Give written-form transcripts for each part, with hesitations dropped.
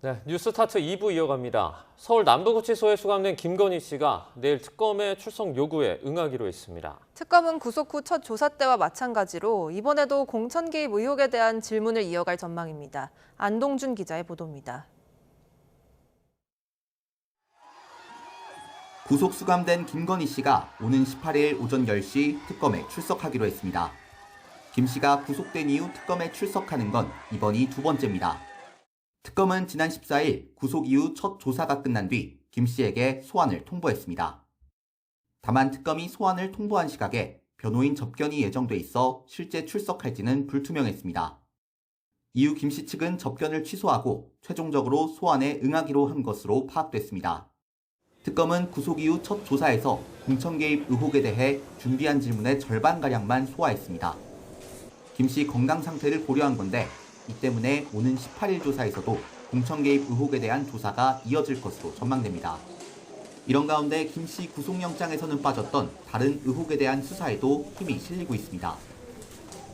네, 뉴스타트 2부 이어갑니다. 서울 남부구치소에 수감된 김건희 씨가 내일 특검의 출석 요구에 응하기로 했습니다. 특검은 구속 후 첫 조사 때와 마찬가지로 이번에도 공천 개입 의혹에 대한 질문을 이어갈 전망입니다. 안동준 기자의 보도입니다. 구속 수감된 김건희 씨가 오는 18일 오전 10시 특검에 출석하기로 했습니다. 김 씨가 구속된 이후 특검에 출석하는 건 이번이 두 번째입니다. 특검은 지난 14일 구속 이후 첫 조사가 끝난 뒤 김 씨에게 소환을 통보했습니다. 다만 특검이 소환을 통보한 시각에 변호인 접견이 예정돼 있어 실제 출석할지는 불투명했습니다. 이후 김 씨 측은 접견을 취소하고 최종적으로 소환에 응하기로 한 것으로 파악됐습니다. 특검은 구속 이후 첫 조사에서 공천 개입 의혹에 대해 준비한 질문의 절반가량만 소화했습니다. 김 씨 건강 상태를 고려한 건데 이 때문에 오는 18일 조사에서도 공천 개입 의혹에 대한 조사가 이어질 것으로 전망됩니다. 이런 가운데 김 씨 구속영장에서는 빠졌던 다른 의혹에 대한 수사에도 힘이 실리고 있습니다.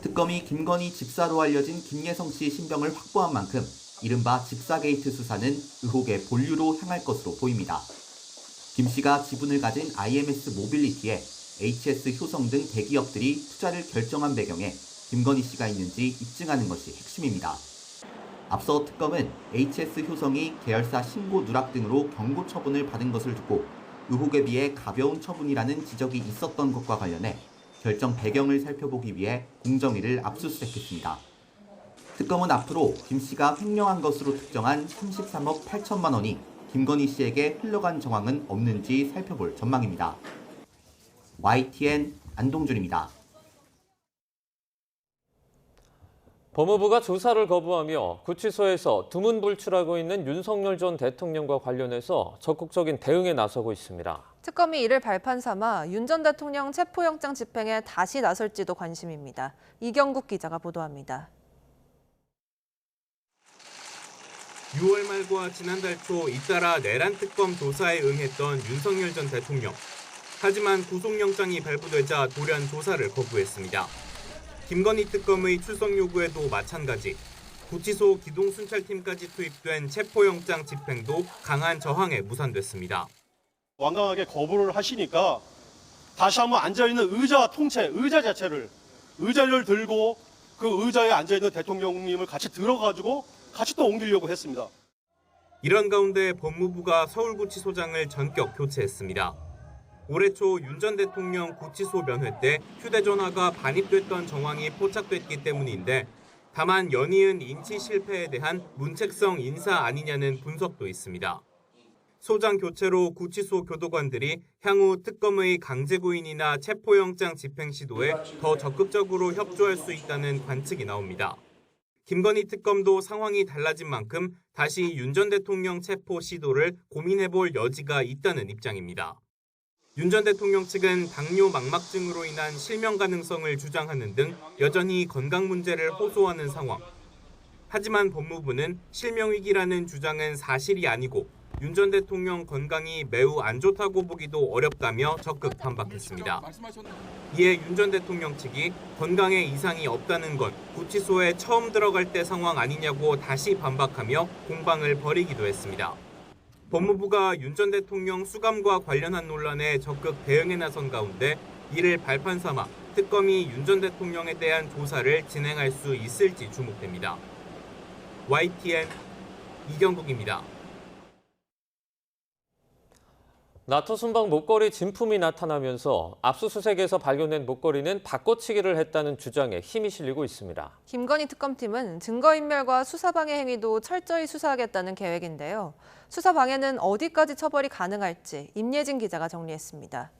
특검이 김건희 집사로 알려진 김예성 씨의 신병을 확보한 만큼 이른바 집사 게이트 수사는 의혹의 본류로 향할 것으로 보입니다. 김 씨가 지분을 가진 IMS 모빌리티에 HS 효성 등 대기업들이 투자를 결정한 배경에 김건희 씨가 있는지 입증하는 것이 핵심입니다. 앞서 특검은 HS 효성이 계열사 신고 누락 등으로 경고 처분을 받은 것을 두고 의혹에 비해 가벼운 처분이라는 지적이 있었던 것과 관련해 결정 배경을 살펴보기 위해 공정위를 압수수색했습니다. 특검은 앞으로 김 씨가 횡령한 것으로 특정한 33억 8천만 원이 김건희 씨에게 흘러간 정황은 없는지 살펴볼 전망입니다. YTN 안동준입니다. 법무부가 조사를 거부하며 구치소에서 두문불출하고 있는 윤석열 전 대통령과 관련해서 적극적인 대응에 나서고 있습니다. 특검이 이를 발판 삼아 윤 전 대통령 체포영장 집행에 다시 나설지도 관심입니다. 이경국 기자가 보도합니다. 6월 말과 지난달 초 잇따라 내란 특검 조사에 응했던 윤석열 전 대통령. 하지만 구속영장이 발부되자 돌연 조사를 거부했습니다. 김건희 특검의 출석 요구에도 마찬가지. 구치소 기동순찰팀까지 투입된 체포영장 집행도 강한 저항에 무산됐습니다. 완강하게 거부를 하시니까 다시 한번 앉아있는 의자 통째, 의자를 들고 그 의자에 앉아있는 대통령님을 같이 들어가지고 같이 또 옮기려고 했습니다. 이런 가운데 법무부가 서울구치소장을 전격 교체했습니다. 올해 초 윤 전 대통령 구치소 면회 때 휴대전화가 반입됐던 정황이 포착됐기 때문인데 다만 연이은 인치 실패에 대한 문책성 인사 아니냐는 분석도 있습니다. 소장 교체로 구치소 교도관들이 향후 특검의 강제구인이나 체포영장 집행 시도에 더 적극적으로 협조할 수 있다는 관측이 나옵니다. 김건희 특검도 상황이 달라진 만큼 다시 윤 전 대통령 체포 시도를 고민해볼 여지가 있다는 입장입니다. 윤 전 대통령 측은 당뇨 망막증으로 인한 실명 가능성을 주장하는 등 여전히 건강 문제를 호소하는 상황. 하지만 법무부는 실명 위기라는 주장은 사실이 아니고 윤 전 대통령 건강이 매우 안 좋다고 보기도 어렵다며 적극 반박했습니다. 이에 윤 전 대통령 측이 건강에 이상이 없다는 건 구치소에 처음 들어갈 때 상황 아니냐고 다시 반박하며 공방을 벌이기도 했습니다. 법무부가 윤 전 대통령 수감과 관련한 논란에 적극 대응에 나선 가운데 이를 발판 삼아 특검이 윤 전 대통령에 대한 조사를 진행할 수 있을지 주목됩니다. YTN 이경국입니다. 나토 순방 목걸이 진품이 나타나면서 압수수색에서 발견된 목걸이는 바꿔치기를 했다는 주장에 힘이 실리고 있습니다. 김건희 특검팀은 증거인멸과 수사방해 행위도 철저히 수사하겠다는 계획인데요. 수사방해는 어디까지 처벌이 가능할지 임예진 기자가 정리했습니다.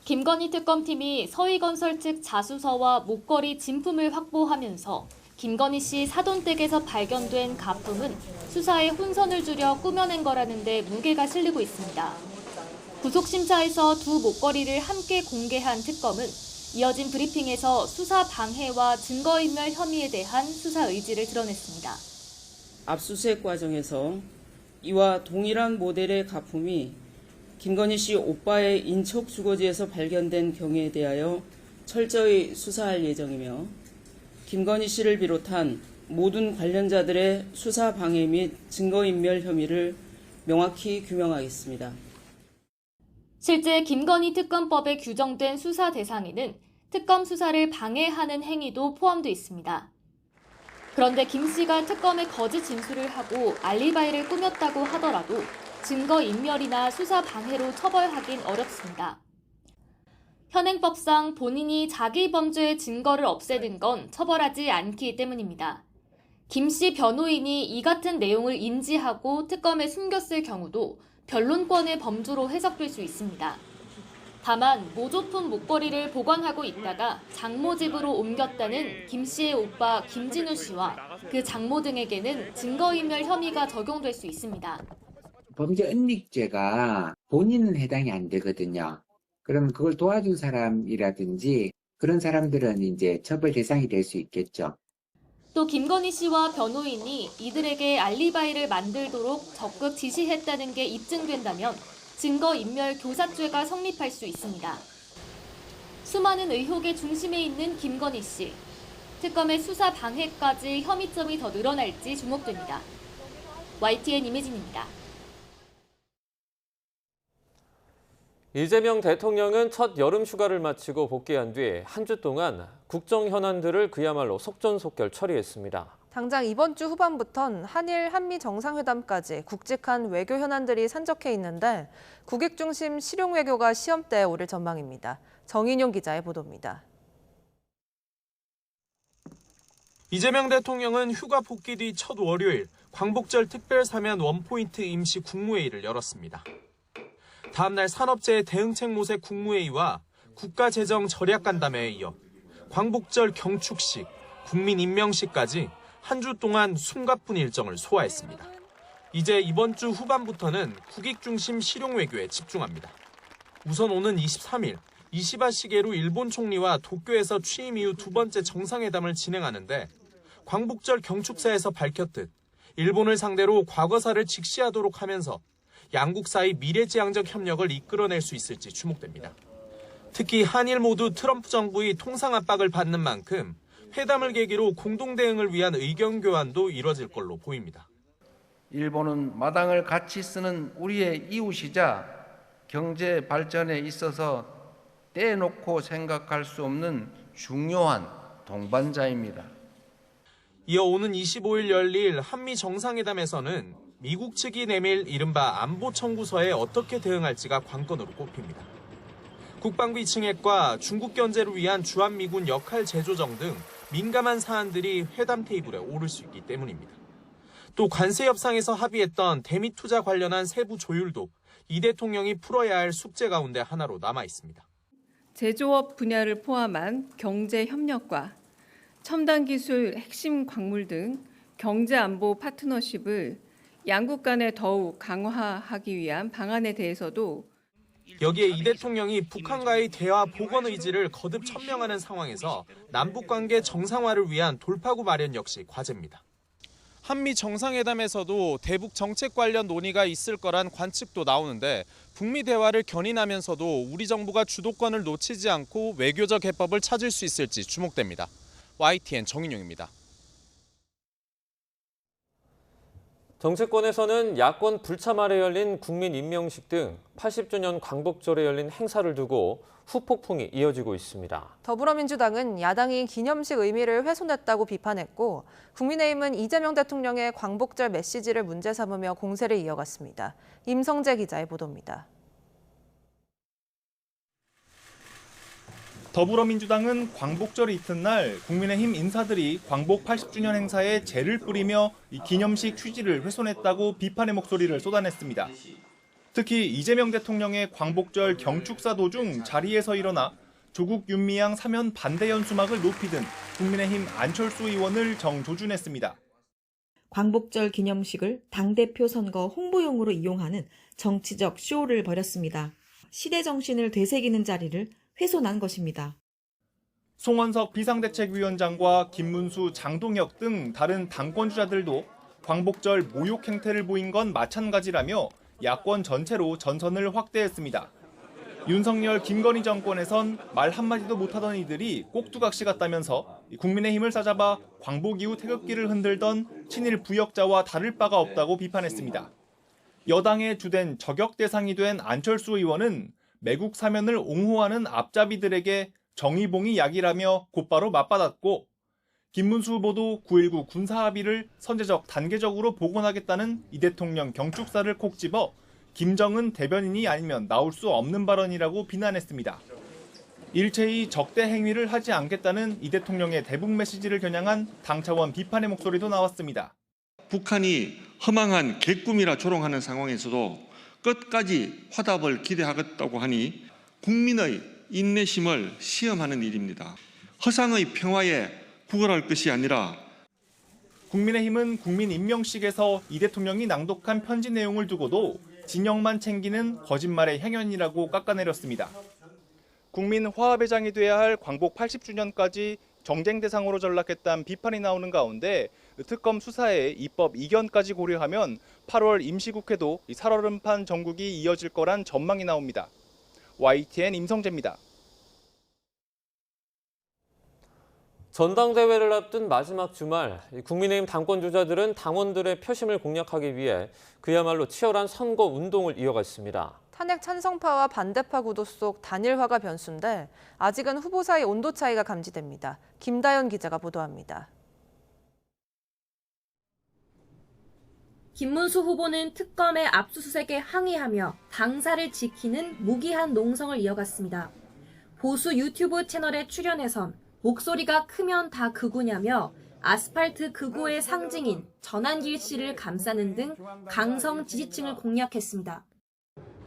김건희 특검팀이 서희건설 측 자수서와 목걸이 진품을 확보하면서 김건희 씨 사돈댁에서 발견된 가품은 수사에 혼선을 주려 꾸며낸 거라는 데 무게가 실리고 있습니다. 구속심사에서 두 목걸이를 함께 공개한 특검은 이어진 브리핑에서 수사 방해와 증거인멸 혐의에 대한 수사 의지를 드러냈습니다. 압수수색 과정에서 이와 동일한 모델의 가품이 김건희 씨 오빠의 인척 주거지에서 발견된 경우에 대하여 철저히 수사할 예정이며 김건희 씨를 비롯한 모든 관련자들의 수사 방해 및 증거인멸 혐의를 명확히 규명하겠습니다. 실제 김건희 특검법에 규정된 수사 대상에는 특검 수사를 방해하는 행위도 포함되어 있습니다. 그런데 김 씨가 특검에 거짓 진술을 하고 알리바이를 꾸몄다고 하더라도 증거인멸이나 수사 방해로 처벌하긴 어렵습니다. 현행법상 본인이 자기 범죄의 증거를 없애는 건 처벌하지 않기 때문입니다. 김 씨 변호인이 이 같은 내용을 인지하고 특검에 숨겼을 경우도 변론권의 범주로 해석될 수 있습니다. 다만 모조품 목걸이를 보관하고 있다가 장모 집으로 옮겼다는 김 씨의 오빠 김진우 씨와 그 장모 등에게는 증거인멸 혐의가 적용될 수 있습니다. 범죄 은닉죄가 본인은 해당이 안 되거든요. 그럼 그걸 도와준 사람이라든지 그런 사람들은 이제 처벌 대상이 될 수 있겠죠. 또 김건희 씨와 변호인이 이들에게 알리바이를 만들도록 적극 지시했다는 게 입증된다면 증거인멸 교사죄가 성립할 수 있습니다. 수많은 의혹의 중심에 있는 김건희 씨. 특검의 수사 방해까지 혐의점이 더 늘어날지 주목됩니다. YTN 임혜진입니다. 이재명 대통령은 첫 여름 휴가를 마치고 복귀한 뒤 한 주 동안 국정 현안들을 그야말로 속전속결 처리했습니다. 당장 이번 주 후반부턴 한일 한미 정상회담까지 굵직한 외교 현안들이 산적해 있는데 국익 중심 실용 외교가 시험대에 오를 전망입니다. 정인용 기자의 보도입니다. 이재명 대통령은 휴가 복귀 뒤 첫 월요일 광복절 특별사면 원포인트 임시 국무회의를 열었습니다. 다음 날 산업재해 대응책 모색 국무회의와 국가재정 절약간담회에 이어 광복절 경축식, 국민임명식까지 한 주 동안 숨가쁜 일정을 소화했습니다. 이제 이번 주 후반부터는 국익 중심 실용 외교에 집중합니다. 우선 오는 23일 이시바 시게루 일본 총리와 도쿄에서 취임 이후 두 번째 정상회담을 진행하는데 광복절 경축사에서 밝혔듯 일본을 상대로 과거사를 직시하도록 하면서 양국 사이 미래지향적 협력을 이끌어낼 수 있을지 주목됩니다. 특히 한일 모두 트럼프 정부의 통상 압박을 받는 만큼 회담을 계기로 공동 대응을 위한 의견 교환도 이뤄질 걸로 보입니다. 일본은 마당을 같이 쓰는 우리의 이웃이자 경제 발전에 있어서 떼놓고 생각할 수 없는 중요한 동반자입니다. 이어 오는 25일 열릴 한미 정상회담에서는 미국 측이 내밀 이른바 안보 청구서에 어떻게 대응할지가 관건으로 꼽힙니다. 국방비 증액과 중국 견제를 위한 주한미군 역할 재조정 등 민감한 사안들이 회담 테이블에 오를 수 있기 때문입니다. 또 관세 협상에서 합의했던 대미 투자 관련한 세부 조율도 이 대통령이 풀어야 할 숙제 가운데 하나로 남아 있습니다. 제조업 분야를 포함한 경제 협력과 첨단 기술, 핵심 광물 등 경제 안보 파트너십을 양국 간에 더욱 강화하기 위한 방안에 대해서도 여기에 이 대통령이 북한과의 대화 복원 의지를 거듭 천명하는 상황에서 남북관계 정상화를 위한 돌파구 마련 역시 과제입니다. 한미 정상회담에서도 대북 정책 관련 논의가 있을 거란 관측도 나오는데 북미 대화를 견인하면서도 우리 정부가 주도권을 놓치지 않고 외교적 해법을 찾을 수 있을지 주목됩니다. YTN 정인용입니다. 정치권에서는 야권 불참 아래 열린 국민임명식 등 80주년 광복절에 열린 행사를 두고 후폭풍이 이어지고 있습니다. 더불어민주당은 야당이 기념식 의미를 훼손했다고 비판했고 국민의힘은 이재명 대통령의 광복절 메시지를 문제 삼으며 공세를 이어갔습니다. 임성재 기자의 보도입니다. 더불어민주당은 광복절 이튿날 국민의힘 인사들이 광복 80주년 행사에 재를 뿌리며 이 기념식 취지를 훼손했다고 비판의 목소리를 쏟아냈습니다. 특히 이재명 대통령의 광복절 경축사 도중 자리에서 일어나 조국 윤미향 사면 반대 연수막을 높이든 국민의힘 안철수 의원을 정조준했습니다. 광복절 기념식을 당대표 선거 홍보용으로 이용하는 정치적 쇼를 벌였습니다. 시대 정신을 되새기는 자리를 훼손한 것입니다. 송원석 비상대책위원장과 김문수, 장동혁 등 다른 당권주자들도 광복절 모욕 행태를 보인 건 마찬가지라며 야권 전체로 전선을 확대했습니다. 윤석열, 김건희 정권에선 말 한마디도 못하던 이들이 꼭두각시 같다면서 국민의힘을 싸잡아 광복 이후 태극기를 흔들던 친일 부역자와 다를 바가 없다고 비판했습니다. 여당의 주된 저격 대상이 된 안철수 의원은 매국 사면을 옹호하는 앞잡이들에게 정의봉이 약이라며 곧바로 맞받았고, 김문수 후보도 9.19 군사합의를 선제적 단계적으로 복원하겠다는 이 대통령 경축사를 콕 집어 김정은 대변인이 아니면 나올 수 없는 발언이라고 비난했습니다. 일체히 적대 행위를 하지 않겠다는 이 대통령의 대북 메시지를 겨냥한 당 차원 비판의 목소리도 나왔습니다. 북한이 허망한 개꿈이라 조롱하는 상황에서도 끝까지 화답을 기대하겠다고 하니 국민의 인내심을 시험하는 일입니다. 허상의 평화에 구걸할 것이 아니라 국민의힘은 국민임명식에서 이 대통령이 낭독한 편지 내용을 두고도 진영만 챙기는 거짓말의 행연이라고 깎아내렸습니다. 국민 화합회장이 돼야 할 광복 80주년까지 정쟁 대상으로 전락했다는 비판이 나오는 가운데 특검 수사에 입법 이견까지 고려하면 8월 임시국회도 살얼음판 정국이 이어질 거란 전망이 나옵니다. YTN 임성재입니다. 전당대회를 앞둔 마지막 주말, 국민의힘 당권주자들은 당원들의 표심을 공략하기 위해 그야말로 치열한 선거 운동을 이어갔습니다. 탄핵 찬성파와 반대파 구도 속 단일화가 변수인데 아직은 후보 사이 온도 차이가 감지됩니다. 김다연 기자가 보도합니다. 김문수 후보는 특검의 압수수색에 항의하며 당사를 지키는 무기한 농성을 이어갔습니다. 보수 유튜브 채널에 출연해선 목소리가 크면 다 극우냐며 아스팔트 극우의 상징인 전한길 씨를 감싸는 등 강성 지지층을 공략했습니다.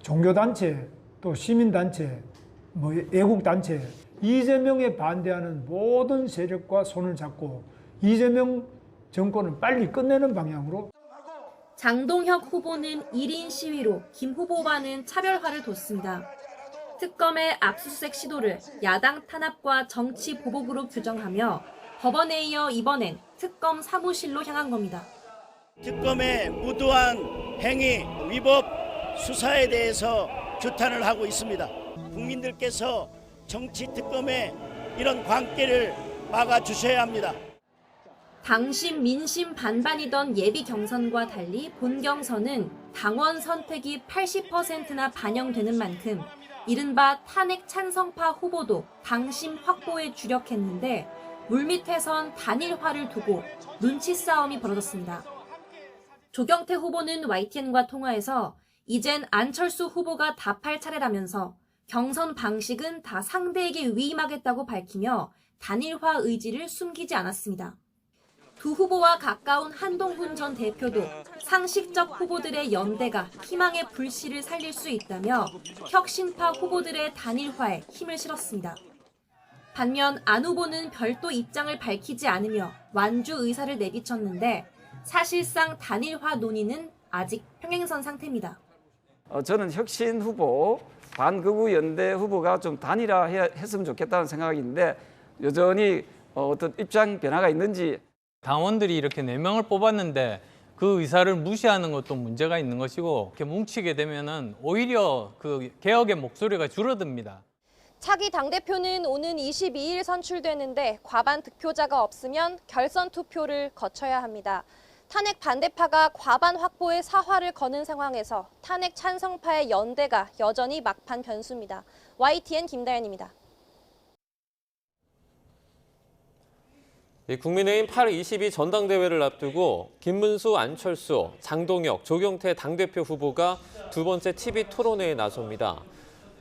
종교단체, 또 시민단체, 애국단체, 이재명에 반대하는 모든 세력과 손을 잡고 이재명 정권을 빨리 끝내는 방향으로. 장동혁 후보는 1인 시위로 김 후보와는 차별화를 뒀습니다. 특검의 압수수색 시도를 야당 탄압과 정치 보복으로 규정하며 법원에 이어 이번엔 특검 사무실로 향한 겁니다. 특검의 무도한 행위, 위법 수사에 대해서 규탄을 하고 있습니다. 국민들께서 정치 특검의 이런 광기를 막아주셔야 합니다. 당심 민심 반반이던 예비 경선과 달리 본 경선은 당원 선택이 80%나 반영되는 만큼 이른바 탄핵 찬성파 후보도 당심 확보에 주력했는데 물밑에선 단일화를 두고 눈치 싸움이 벌어졌습니다. 조경태 후보는 YTN과 통화에서 이젠 안철수 후보가 답할 차례라면서 경선 방식은 다 상대에게 위임하겠다고 밝히며 단일화 의지를 숨기지 않았습니다. 두 후보와 가까운 한동훈 전 대표도 상식적 후보들의 연대가 희망의 불씨를 살릴 수 있다며 혁신파 후보들의 단일화에 힘을 실었습니다. 반면 안 후보는 별도 입장을 밝히지 않으며 완주 의사를 내비쳤는데 사실상 단일화 논의는 아직 평행선 상태입니다. 저는 혁신 후보, 반극우 연대 후보가 좀 단일화했으면 좋겠다는 생각이 있는데 여전히 어떤 입장 변화가 있는지. 당원들이 이렇게 4명을 뽑았는데 그 의사를 무시하는 것도 문제가 있는 것이고 이렇게 뭉치게 되면은 오히려 그 개혁의 목소리가 줄어듭니다. 차기 당대표는 오는 22일 선출되는데 과반 득표자가 없으면 결선 투표를 거쳐야 합니다. 탄핵 반대파가 과반 확보에 사활을 거는 상황에서 탄핵 찬성파의 연대가 여전히 막판 변수입니다. YTN 김다연입니다. 국민의힘 8.22 전당대회를 앞두고 김문수, 안철수, 장동혁, 조경태 당대표 후보가 두 번째 TV 토론회에 나섭니다.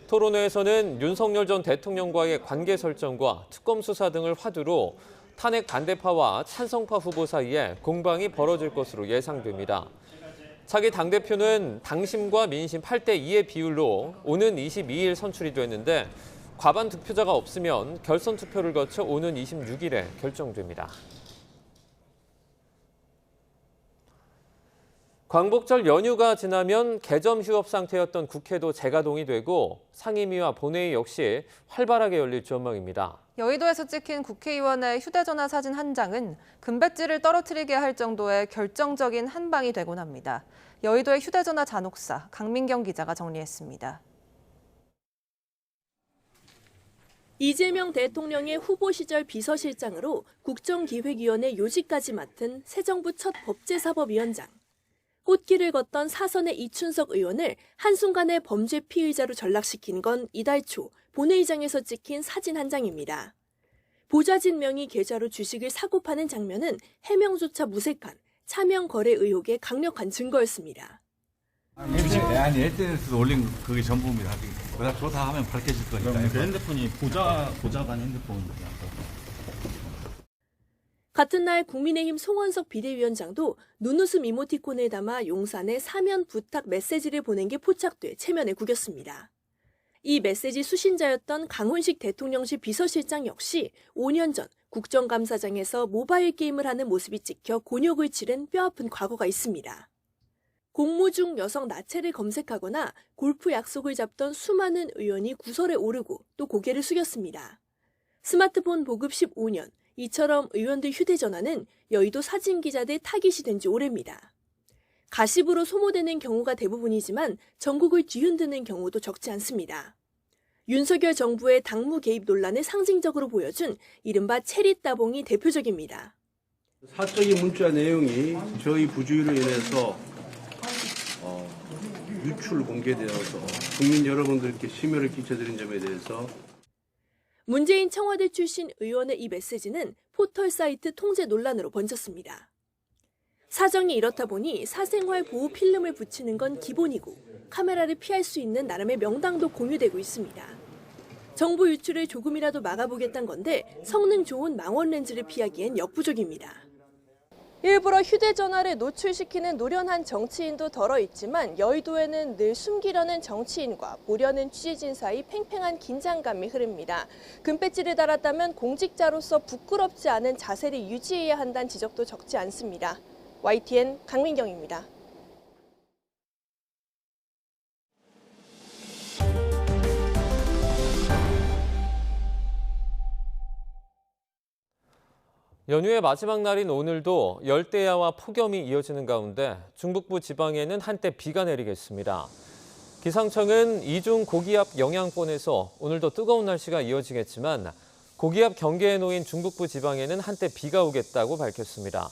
토론회에서는 윤석열 전 대통령과의 관계 설정과 특검 수사 등을 화두로 탄핵 반대파와 찬성파 후보 사이에 공방이 벌어질 것으로 예상됩니다. 차기 당대표는 당심과 민심 8대2의 비율로 오는 22일 선출이 됐는데 과반 득표자가 없으면 결선 투표를 거쳐 오는 26일에 결정됩니다. 광복절 연휴가 지나면 개점 휴업 상태였던 국회도 재가동이 되고 상임위와 본회의 역시 활발하게 열릴 전망입니다. 여의도에서 찍힌 국회의원의 휴대전화 사진 한 장은 금배지를 떨어뜨리게 할 정도의 결정적인 한 방이 되곤 합니다. 여의도의 휴대전화 잔혹사, 강민경 기자가 정리했습니다. 이재명 대통령의 후보 시절 비서실장으로 국정기획위원회 요직까지 맡은 새 정부 첫 법제사법위원장. 꽃길을 걷던 사선의 이춘석 의원을 한순간에 범죄 피의자로 전락시킨 건 이달 초 본회의장에서 찍힌 사진 한 장입니다. 보좌진 명의 계좌로 주식을 사고 파는 장면은 해명조차 무색한 차명 거래 의혹의 강력한 증거였습니다. SNS에 올린 그게 전부입니다. 그다 조사하면 밝혀질 거니까. 그 핸드폰이 보좌관 핸드폰이야. 같은 날 국민의힘 송원석 비대위원장도 눈웃음 이모티콘을 담아 용산에 사면 부탁 메시지를 보낸 게 포착돼 체면에 구겼습니다. 이 메시지 수신자였던 강훈식 대통령실 비서실장 역시 5년 전 국정감사장에서 모바일 게임을 하는 모습이 찍혀 곤욕을 치른 뼈아픈 과거가 있습니다. 공무 중 여성 나체를 검색하거나 골프 약속을 잡던 수많은 의원이 구설에 오르고 또 고개를 숙였습니다. 스마트폰 보급 15년, 이처럼 의원들 휴대전화는 여의도 사진기자들 타깃이 된 지 오래입니다. 가십으로 소모되는 경우가 대부분이지만 전국을 뒤흔드는 경우도 적지 않습니다. 윤석열 정부의 당무 개입 논란을 상징적으로 보여준 이른바 체리 따봉이 대표적입니다. 사적인 문자 내용이 저희 부주의로 인해서 유출 공개되어서 국민 여러분들께 심려를 끼쳐드린 점에 대해서 문재인 청와대 출신 의원의 이 메시지는 포털 사이트 통제 논란으로 번졌습니다. 사정이 이렇다 보니 사생활 보호 필름을 붙이는 건 기본이고 카메라를 피할 수 있는 나름의 명당도 공유되고 있습니다. 정보 유출을 조금이라도 막아보겠다는 건데 성능 좋은 망원 렌즈를 피하기엔 역부족입니다. 일부러 휴대전화를 노출시키는 노련한 정치인도 덜어 있지만 여의도에는 늘 숨기려는 정치인과 보려는 취재진 사이 팽팽한 긴장감이 흐릅니다. 금배지를 달았다면 공직자로서 부끄럽지 않은 자세를 유지해야 한다는 지적도 적지 않습니다. YTN 강민경입니다. 연휴의 마지막 날인 오늘도 열대야와 폭염이 이어지는 가운데 중북부 지방에는 한때 비가 내리겠습니다. 기상청은 이중 고기압 영향권에서 오늘도 뜨거운 날씨가 이어지겠지만 고기압 경계에 놓인 중북부 지방에는 한때 비가 오겠다고 밝혔습니다.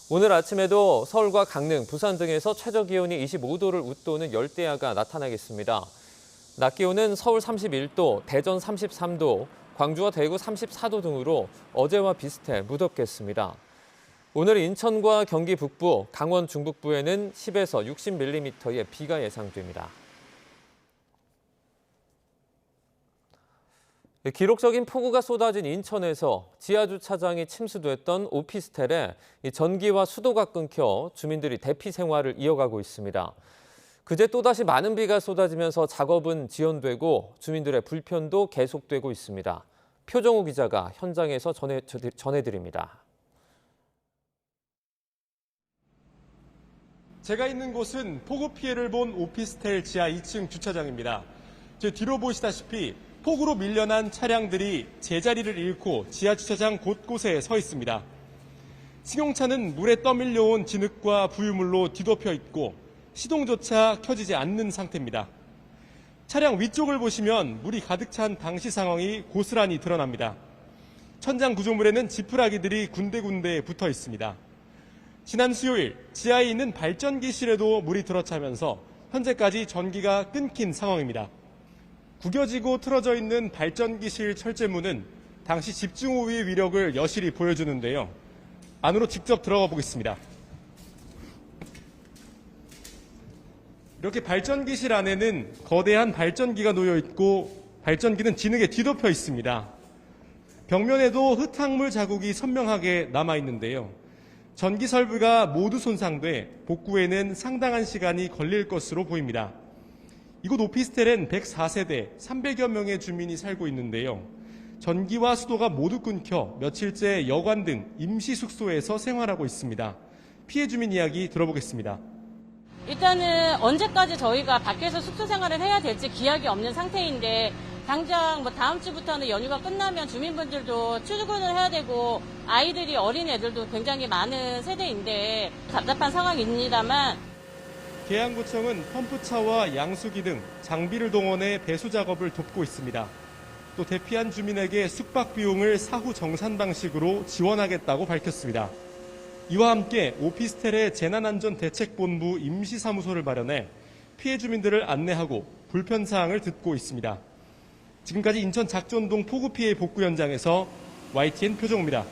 오늘 아침에도 서울과 강릉, 부산 등에서 최저 기온이 25도를 웃도는 열대야가 나타나겠습니다. 낮 기온은 서울 31도, 대전 33도, 광주와 대구 34도 등으로 어제와 비슷해 무덥겠습니다. 오늘 인천과 경기 북부, 강원 중북부에는 10에서 60mm의 비가 예상됩니다. 기록적인 폭우가 쏟아진 인천에서 지하주차장이 침수됐던 오피스텔에 전기와 수도가 끊겨 주민들이 대피 생활을 이어가고 있습니다. 그제 또다시 많은 비가 쏟아지면서 작업은 지연되고 주민들의 불편도 계속되고 있습니다. 표정우 기자가 현장에서 전해드립니다. 제가 있는 곳은 폭우 피해를 본 오피스텔 지하 2층 주차장입니다. 제 뒤로 보시다시피 폭우로 밀려난 차량들이 제자리를 잃고 지하 주차장 곳곳에 서 있습니다. 승용차는 물에 떠밀려온 진흙과 부유물로 뒤덮여 있고 시동조차 켜지지 않는 상태입니다. 차량 위쪽을 보시면 물이 가득 찬 당시 상황이 고스란히 드러납니다. 천장 구조물에는 지푸라기들이 군데군데 붙어 있습니다. 지난 수요일 지하에 있는 발전기실에도 물이 들어차면서 현재까지 전기가 끊긴 상황입니다. 구겨지고 틀어져 있는 발전기실 철제문은 당시 집중호우의 위력을 여실히 보여주는데요. 안으로 직접 들어가 보겠습니다. 이렇게 발전기실 안에는 거대한 발전기가 놓여 있고 발전기는 진흙에 뒤덮여 있습니다. 벽면에도 흙탕물 자국이 선명하게 남아 있는데요. 전기 설비가 모두 손상돼 복구에는 상당한 시간이 걸릴 것으로 보입니다. 이곳 오피스텔엔 104세대 300여 명의 주민이 살고 있는데요. 전기와 수도가 모두 끊겨 며칠째 여관 등 임시 숙소에서 생활하고 있습니다. 피해 주민 이야기 들어보겠습니다. 일단은 언제까지 저희가 밖에서 숙소 생활을 해야 될지 기약이 없는 상태인데 당장 다음 주부터는 연휴가 끝나면 주민분들도 출근을 해야 되고 아이들이 어린 애들도 굉장히 많은 세대인데 답답한 상황입니다만 계양구청은 펌프차와 양수기 등 장비를 동원해 배수 작업을 돕고 있습니다. 또 대피한 주민에게 숙박 비용을 사후 정산 방식으로 지원하겠다고 밝혔습니다. 이와 함께 오피스텔의 재난안전대책본부 임시사무소를 마련해 피해 주민들을 안내하고 불편 사항을 듣고 있습니다. 지금까지 인천 작전동 폭우 피해 복구 현장에서 YTN 표정우입니다.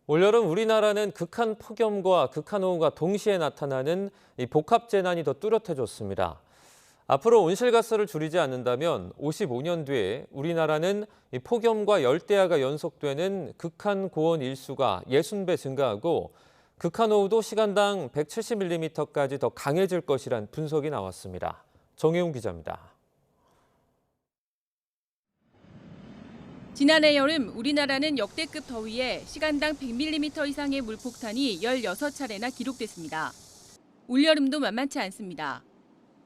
올여름 우리나라는 극한 폭염과 극한호우가 동시에 나타나는 이 복합 재난이 더 뚜렷해졌습니다. 앞으로 온실가스를 줄이지 않는다면 55년 뒤에 우리나라는 이 폭염과 열대야가 연속되는 극한 고온 일수가 60배 증가하고 극한호우도 시간당 170mm까지 더 강해질 것이란 분석이 나왔습니다. 정혜웅 기자입니다. 지난해 여름 우리나라는 역대급 더위에 시간당 100mm 이상의 물폭탄이 16차례나 기록됐습니다. 올여름도 만만치 않습니다.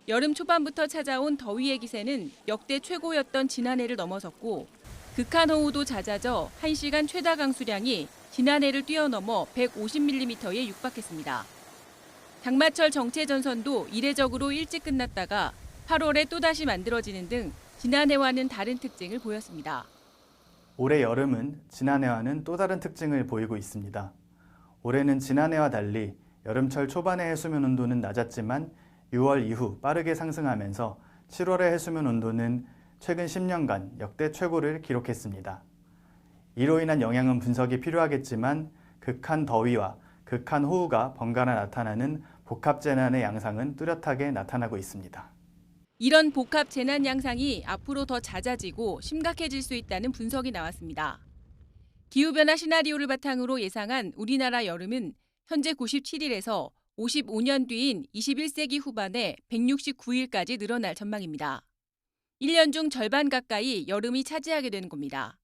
여름 초반부터 찾아온 더위의 기세는 역대 최고였던 지난해를 넘어섰고 극한호우도 잦아져 1시간 최다 강수량이 지난해를 뛰어넘어 150mm에 육박했습니다. 장마철 정체전선도 이례적으로 일찍 끝났다가 8월에 또다시 만들어지는 등 지난해와는 다른 특징을 보였습니다. 올해 여름은 지난해와는 또 다른 특징을 보이고 있습니다. 올해는 지난해와 달리 여름철 초반의 해수면 온도는 낮았지만 6월 이후 빠르게 상승하면서 7월의 해수면 온도는 최근 10년간 역대 최고를 기록했습니다. 이로 인한 영향은 분석이 필요하겠지만 극한 더위와 극한 호우가 번갈아 나타나는 복합 재난의 양상은 뚜렷하게 나타나고 있습니다. 이런 복합 재난 양상이 앞으로 더 잦아지고 심각해질 수 있다는 분석이 나왔습니다. 기후변화 시나리오를 바탕으로 예상한 우리나라 여름은 현재 97일에서 55년 뒤인 21세기 후반에 169일까지 늘어날 전망입니다. 1년 중 절반 가까이 여름이 차지하게 되는 겁니다.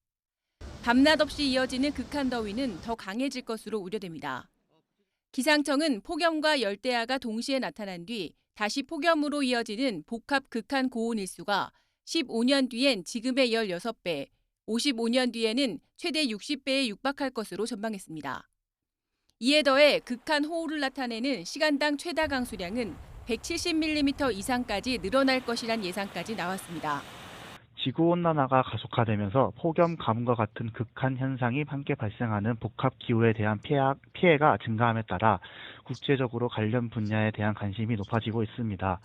밤낮 없이 이어지는 극한 더위는 더 강해질 것으로 우려됩니다. 기상청은 폭염과 열대야가 동시에 나타난 뒤 다시 폭염으로 이어지는 복합 극한 고온 일수가 15년 뒤엔 지금의 16배, 55년 뒤에는 최대 60배에 육박할 것으로 전망했습니다. 이에 더해 극한 호우를 나타내는 시간당 최다 강수량은 170mm 이상까지 늘어날 것이란 예상까지 나왔습니다. 지구온난화가 가속화되면서 폭염, 가뭄과 같은 극한 현상이 함께 발생하는 복합기후에 대한 피해가 증가함에 따라 국제적으로 관련 분야에 대한 관심이 높아지고 있습니다.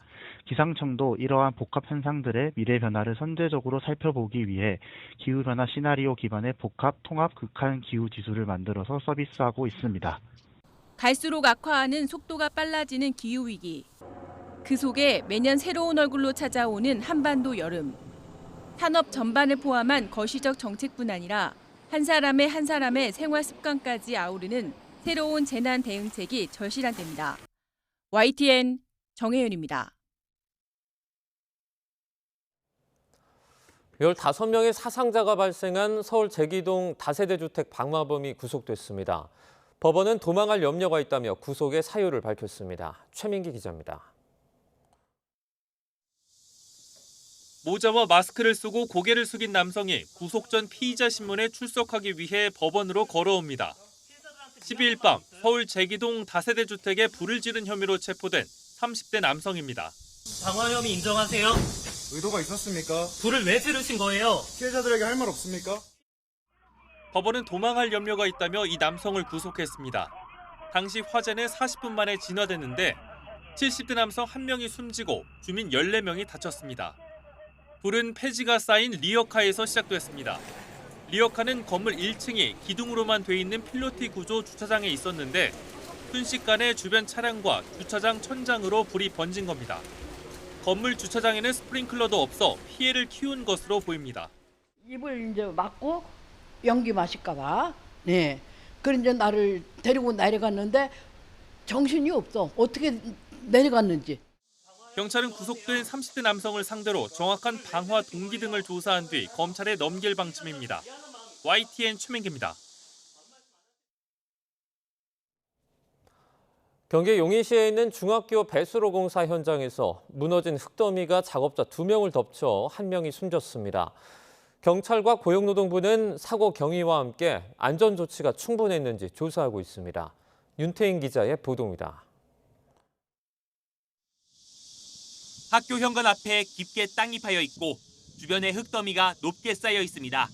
기상청도 이러한 복합 현상들의 미래 변화를 선제적으로 살펴보기 위해 기후변화 시나리오 기반의 복합 통합 극한 기후 지수를 만들어서 서비스하고 있습니다. 갈수록 악화하는 속도가 빨라지는 기후위기. 그 속에 매년 새로운 얼굴로 찾아오는 한반도 여름. 산업 전반을 포함한 거시적 정책뿐 아니라 한 사람의 생활 습관까지 아우르는 새로운 재난 대응책이 절실한 때입니다. YTN 정혜윤입니다. 15명의 사상자가 발생한 서울 제기동 다세대 주택 방화범이 구속됐습니다. 법원은 도망할 염려가 있다며 구속의 사유를 밝혔습니다. 최민기 기자입니다. 모자와 마스크를 쓰고 고개를 숙인 남성이 구속 전 피의자 신문에 출석하기 위해 법원으로 걸어옵니다. 12일 밤 서울 제기동 다세대 주택에 불을 지른 혐의로 체포된 30대 남성입니다. 방화 혐의 인정하세요? 의도가 있었습니까? 불을 왜 지르신 거예요? 피해자들에게 할 말 없습니까? 법원은 도망할 염려가 있다며 이 남성을 구속했습니다. 당시 화재는 40분 만에 진화됐는데 70대 남성 1명이 숨지고 주민 14명이 다쳤습니다. 불은 폐지가 쌓인 리어카에서 시작됐습니다. 리어카는 건물 1층이 기둥으로만 돼 있는 필로티 구조 주차장에 있었는데 순식간에 주변 차량과 주차장 천장으로 불이 번진 겁니다. 건물 주차장에는 스프링클러도 없어 피해를 키운 것으로 보입니다. 입을 이제 막고 연기 마실까 봐. 네. 그래 이제 나를 데리고 내려갔는데 정신이 없어. 어떻게 내려갔는지. 경찰은 구속된 30대 남성을 상대로 정확한 방화 동기 등을 조사한 뒤 검찰에 넘길 방침입니다. YTN 최민기입니다. 경기 용인시에 있는 중학교 배수로 공사 현장에서 무너진 흙더미가 작업자 2명을 덮쳐 1명이 숨졌습니다. 경찰과 고용노동부는 사고 경위와 함께 안전조치가 충분했는지 조사하고 있습니다. 윤태인 기자의 보도입니다. 학교 현관 앞에 깊게 땅이 파여 있고 주변에 흙더미가 높게 쌓여 있습니다.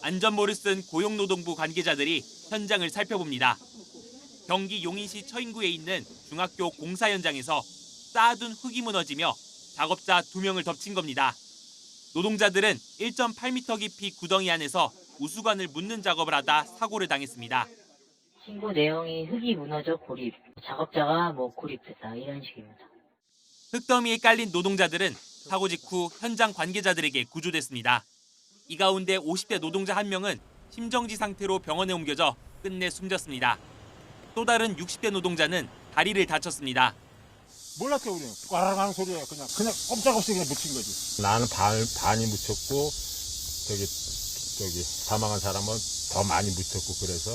안전모를 쓴 고용노동부 관계자들이 현장을 살펴봅니다. 경기 용인시 처인구에 있는 중학교 공사 현장에서 쌓아둔 흙이 무너지며 작업자 2명을 덮친 겁니다. 노동자들은 1.8m 깊이 구덩이 안에서 우수관을 묻는 작업을 하다 사고를 당했습니다. 신고 내용이 흙이 무너져 고립, 작업자가 고립됐다 이런 식입니다. 흙더미에 깔린 노동자들은 사고 직후 현장 관계자들에게 구조됐습니다. 이 가운데 50대 노동자 1명은 심정지 상태로 병원에 옮겨져 끝내 숨졌습니다. 또 다른 60대 노동자는 다리를 다쳤습니다. 몰랐죠, 우리는. 꽈라락 하는 소리에 그냥 꼼짝없이 그냥 묻힌 거지. 나는 반이 묻혔고, 사망한 사람은 더 많이 묻혔고, 그래서.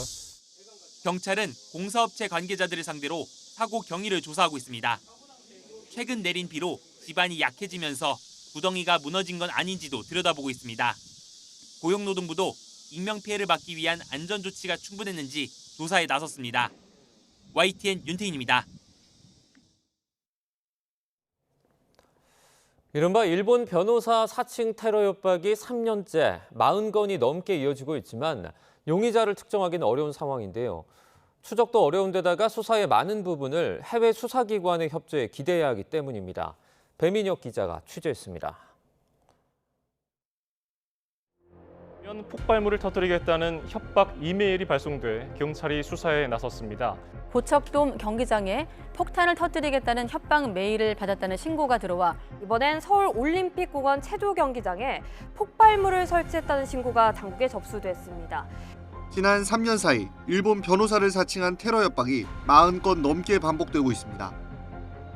경찰은 공사업체 관계자들을 상대로 사고 경위를 조사하고 있습니다. 최근 내린 비로 집안이 약해지면서 구덩이가 무너진 건 아닌지도 들여다보고 있습니다. 고용노동부도 인명피해를 막기 위한 안전조치가 충분했는지 조사에 나섰습니다. YTN 윤태인입니다. 이른바 일본 변호사 사칭 테러 협박이 3년째 40건이 넘게 이어지고 있지만 용의자를 특정하기는 어려운 상황인데요. 추적도 어려운 데다가 수사의 많은 부분을 해외 수사기관의 협조에 기대해야 하기 때문입니다. 배민혁 기자가 취재했습니다. 폭발물을 터뜨리겠다는 협박 이메일이 발송돼 경찰이 수사에 나섰습니다. 고척돔 경기장에 폭탄을 터뜨리겠다는 협박 메일을 받았다는 신고가 들어와 이번엔 서울올림픽공원 체조 경기장에 폭발물을 설치했다는 신고가 당국에 접수됐습니다. 지난 3년 사이 일본 변호사를 사칭한 테러 협박이 40건 넘게 반복되고 있습니다.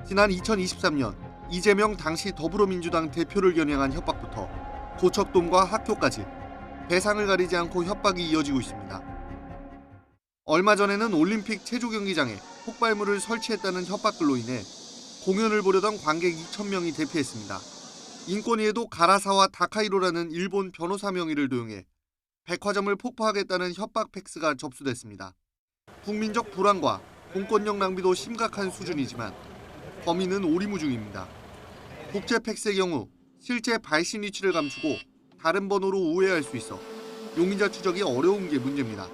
지난 2023년 이재명 당시 더불어민주당 대표를 겨냥한 협박부터 고척돔과 학교까지 대상을 가리지 않고 협박이 이어지고 있습니다. 얼마 전에는 올림픽 체조 경기장에 폭발물을 설치했다는 협박글로 인해 공연을 보려던 관객 2,000명이 대피했습니다. 인권위에도 가라사와 다카이로라는 일본 변호사 명의를 도용해 백화점을 폭파하겠다는 협박 팩스가 접수됐습니다. 국민적 불안과 공권력 낭비도 심각한 수준이지만 범인은 오리무중입니다. 국제 팩스의 경우 실제 발신 위치를 감추고 다른 번호로 오해할 수 있어 용의자 추적이 어려운 게 문제입니다.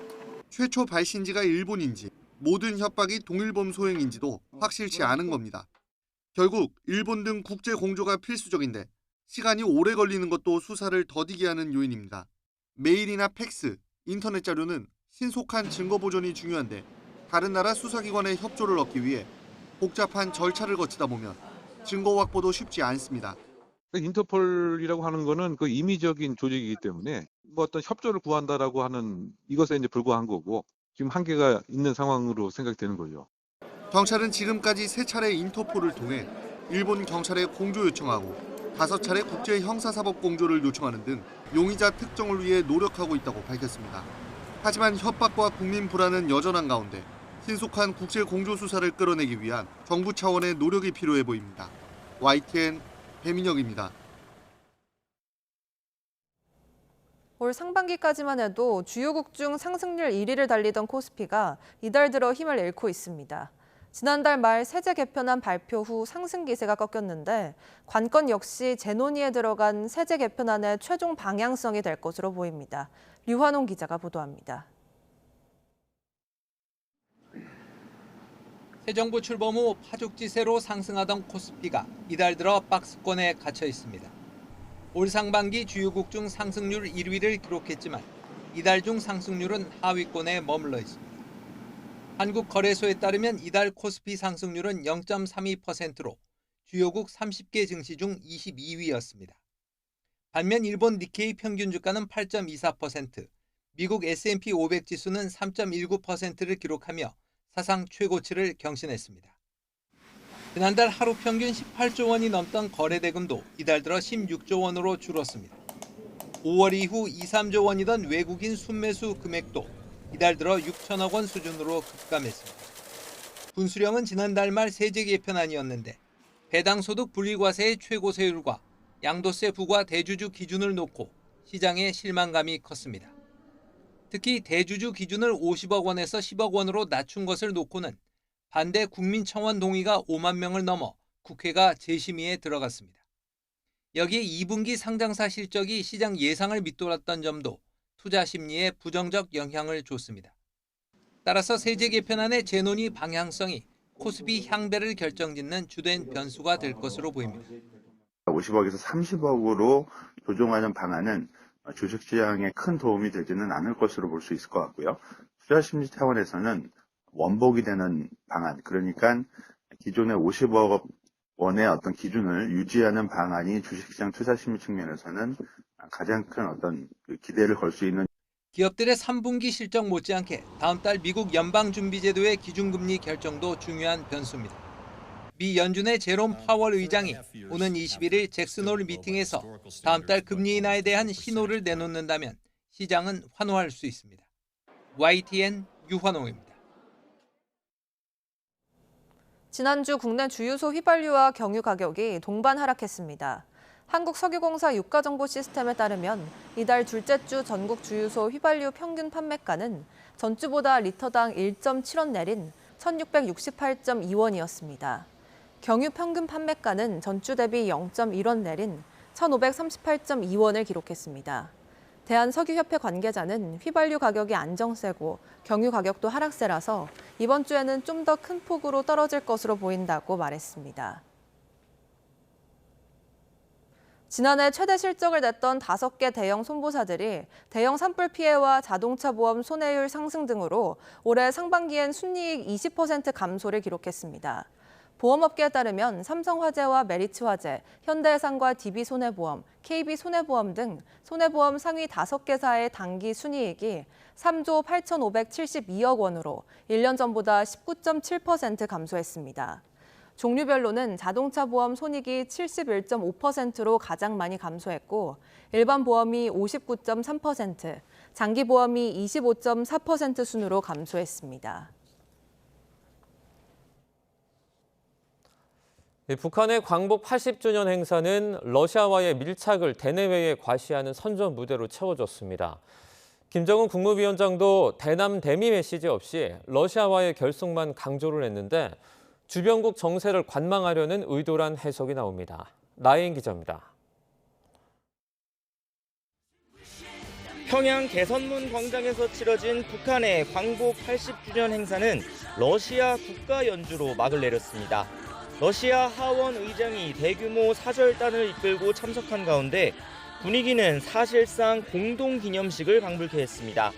최초 발신지가 일본인지 모든 협박이 동일범 소행인지도 확실치 않은 겁니다. 결국 일본 등 국제 공조가 필수적인데 시간이 오래 걸리는 것도 수사를 더디게 하는 요인입니다. 메일이나 팩스, 인터넷 자료는 신속한 증거 보존이 중요한데 다른 나라 수사기관의 협조를 얻기 위해 복잡한 절차를 거치다 보면 증거 확보도 쉽지 않습니다. 인터폴이라고 하는 거는 그 임의적인 조직이기 때문에 어떤 협조를 구한다라고 하는 이것에 이제 불과한 거고 지금 한계가 있는 상황으로 생각되는 거죠. 경찰은 지금까지 3차례 인터폴을 통해 일본 경찰에 공조 요청하고 5차례 국제 형사사법 공조를 요청하는 등 용의자 특정을 위해 노력하고 있다고 밝혔습니다. 하지만 협박과 국민 불안은 여전한 가운데 신속한 국제 공조 수사를 끌어내기 위한 정부 차원의 노력이 필요해 보입니다. YTN 배민혁입니다. 올 상반기까지만 해도 주요국 중 상승률 1위를 달리던 코스피가 이달 들어 힘을 잃고 있습니다. 지난달 말 세제 개편안 발표 후 상승 기세가 꺾였는데 관건 역시 재논의에 들어간 세제 개편안의 최종 방향성이 될 것으로 보입니다. 류환홍 기자가 보도합니다. 새 정부 출범 후 파죽지세로 상승하던 코스피가 이달 들어 박스권에 갇혀 있습니다. 올 상반기 주요국 중 상승률 1위를 기록했지만 이달 중 상승률은 하위권에 머물러 있습니다. 한국거래소에 따르면 이달 코스피 상승률은 0.32%로 주요국 30개 증시 중 22위였습니다. 반면 일본 니케이 평균 주가는 8.24%, 미국 S&P 500 지수는 3.19%를 기록하며 사상 최고치를 경신했습니다. 지난달 하루 평균 18조 원이 넘던 거래대금도 이달 들어 16조 원으로 줄었습니다. 5월 이후 2, 3조 원이던 외국인 순매수 금액도 이달 들어 6천억 원 수준으로 급감했습니다. 분수령은 지난달 말 세제 개편안이었는데 배당 소득 분리과세의 최고세율과 양도세 부과 대주주 기준을 놓고 시장의 실망감이 컸습니다. 특히 대주주 기준을 50억 원에서 10억 원으로 낮춘 것을 놓고는 반대 국민청원 동의가 5만 명을 넘어 국회가 재심의에 들어갔습니다. 여기에 2분기 상장사 실적이 시장 예상을 밑돌았던 점도 투자 심리에 부정적 영향을 줬습니다. 따라서 세제 개편안의 재논의 방향성이 코스피 향배를 결정짓는 주된 변수가 될 것으로 보입니다. 50억에서 30억으로 조정하는 방안은 주식시장에 큰 도움이 되지는 않을 것으로 볼 수 있을 것 같고요. 투자심리 차원에서는 원복이 되는 방안, 그러니까 기존의 50억 원의 어떤 기준을 유지하는 방안이 주식시장 투자심리 측면에서는 가장 큰 어떤 기대를 걸 수 있는. 기업들의 3분기 실적 못지않게 다음 달 미국 연방준비제도의 기준금리 결정도 중요한 변수입니다. 미 연준의 제롬 파월 의장이 오는 21일 잭슨홀 미팅에서 다음 달 금리 인하에 대한 신호를 내놓는다면 시장은 환호할 수 있습니다. YTN 유환홍입니다. 지난주 국내 주유소 휘발유와 경유 가격이 동반 하락했습니다. 한국석유공사 유가정보 시스템에 따르면 이달 둘째 주 전국 주유소 휘발유 평균 판매가는 전주보다 리터당 1.7원 내린 1,668.2원이었습니다. 경유 평균 판매가는 전주 대비 0.1원 내린 1,538.2원을 기록했습니다. 대한석유협회 관계자는 휘발유 가격이 안정세고 경유 가격도 하락세라서 이번 주에는 좀 더 큰 폭으로 떨어질 것으로 보인다고 말했습니다. 지난해 최대 실적을 냈던 5개 대형 손보사들이 대형 산불 피해와 자동차 보험 손해율 상승 등으로 올해 상반기엔 순이익 20% 감소를 기록했습니다. 보험업계에 따르면 삼성화재와 메리츠화재, 현대해상과 DB손해보험, KB손해보험 등 손해보험 상위 5개사의 단기 순이익이 3조 8,572억 원으로 1년 전보다 19.7% 감소했습니다. 종류별로는 자동차 보험 손익이 71.5%로 가장 많이 감소했고 일반 보험이 59.3%, 장기 보험이 25.4% 순으로 감소했습니다. 북한의 광복 80주년 행사는 러시아와의 밀착을 대내외에 과시하는 선전 무대로 채워졌습니다. 김정은 국무위원장도 대남 대미 메시지 없이 러시아와의 결속만 강조를 했는데 주변국 정세를 관망하려는 의도란 해석이 나옵니다. 나혜인 기자입니다. 평양 개선문 광장에서 치러진 북한의 광복 80주년 행사는 러시아 국가 연주로 막을 내렸습니다. 러시아 하원 의장이 대규모 사절단을 이끌고 참석한 가운데 분위기는 사실상 공동 기념식을 방불케 했습니다.